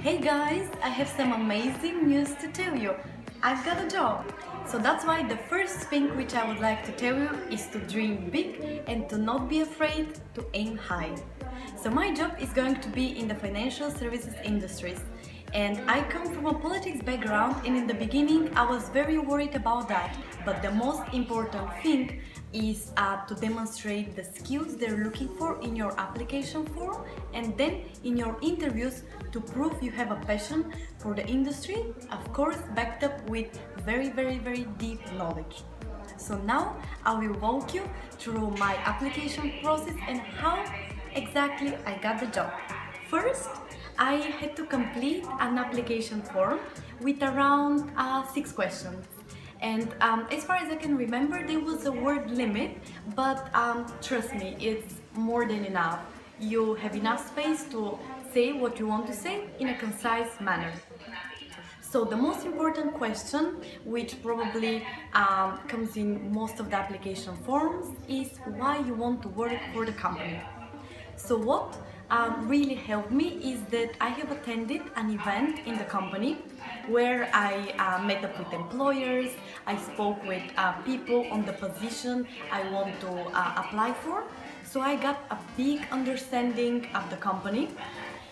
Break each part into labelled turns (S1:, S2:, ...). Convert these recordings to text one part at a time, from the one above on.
S1: Hey guys, I have some amazing news to tell you. I've got a job. So that's why the first thing which I would like to tell you is to dream big and to not be afraid to aim high. So my job is going to be in the financial services industries. And I come from a politics background, and in the beginning I was very worried about that. But the most important thing is to demonstrate the skills they're looking for in your application form, and then in your interviews to prove you have a passion for the industry, of course backed up with very deep knowledge. So now I will walk you through my application process and how exactly I got the job. First, I had to complete an application form with around 6 questions. And as far as I can remember, there was a word limit, but trust me, it's more than enough. You have enough space to say what you want to say in a concise manner. So the most important question, which probably comes in most of the application forms, is why you want to work for the company. So what really helped me is that I have attended an event in the company where I met up with employers, I spoke with people on the position I want to apply for. So I got a big understanding of the company.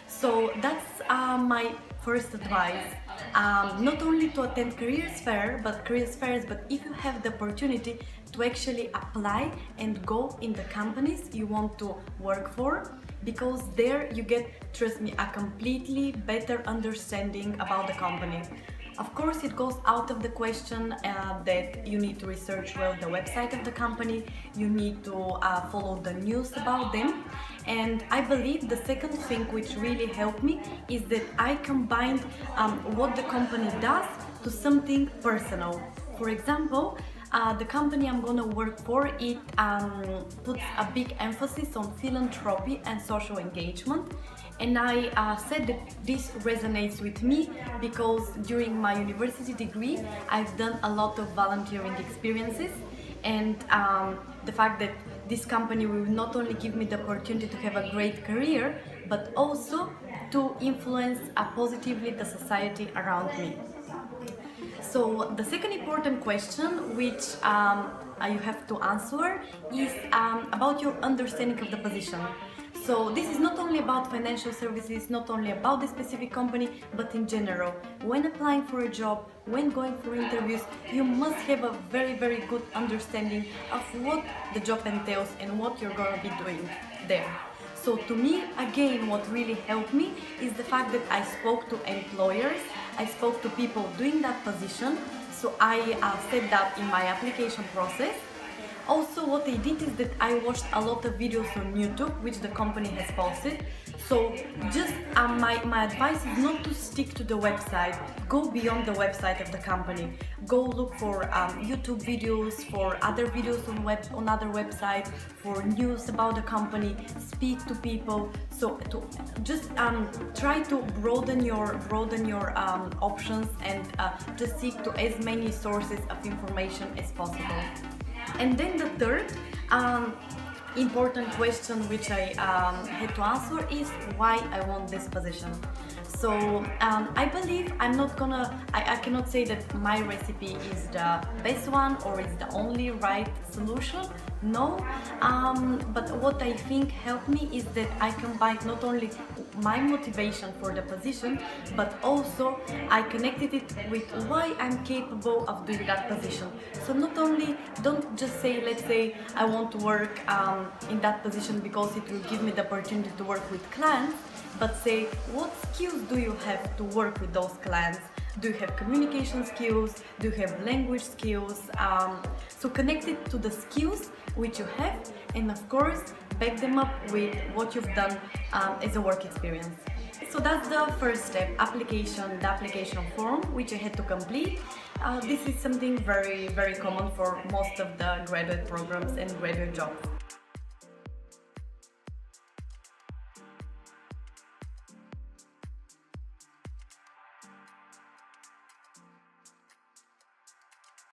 S1: So that's my first advice. Not only to attend careers fairs, but if you have the opportunity to actually apply and go in the companies you want to work for, because there you get, trust me, a completely better understanding about the company. Of course, it goes out of the question that you need to research well the website of the company, you need to follow the news about them. And I believe the second thing which really helped me is that I combined what the company does to something personal. For example, the company I'm gonna work for, it puts a big emphasis on philanthropy and social engagement. And I said that this resonates with me because during my university degree I've done a lot of volunteering experiences, and the fact that this company will not only give me the opportunity to have a great career, but also to influence positively the society around me. So the second important question which you have to answer is about your understanding of the position. So this is not only about financial services, not only about the specific company, but in general. When applying for a job, when going for interviews, you must have a very good understanding of what the job entails and what you're going to be doing there. So to me, again, what really helped me is the fact that I spoke to employers, I spoke to people doing that position, so I said that in my application process. Also, what I did is that I watched a lot of videos on YouTube which the company has posted. So just my advice is not to stick to the website, go beyond the website of the company. Go look for YouTube videos, for other videos on other websites, for news about the company, speak to people. So to just try to broaden your options and just seek to as many sources of information as possible. And then the third important question which I had to answer is why I want this position. So I believe I cannot say that my recipe is the best one or is the only right solution. No, but what I think helped me is that I combined not only my motivation for the position, but also I connected it with why I'm capable of doing that position. So not only, don't just say, let's say I want to work in that position because it will give me the opportunity to work with clients, but say what skills do you have to work with those clients? Do you have communication skills? Do you have language skills? So connect it to the skills which you have, and of course back them up with what you've done as a work experience. So that's the first step, the application form which I had to complete. This is something very common for most of the graduate programs and graduate jobs.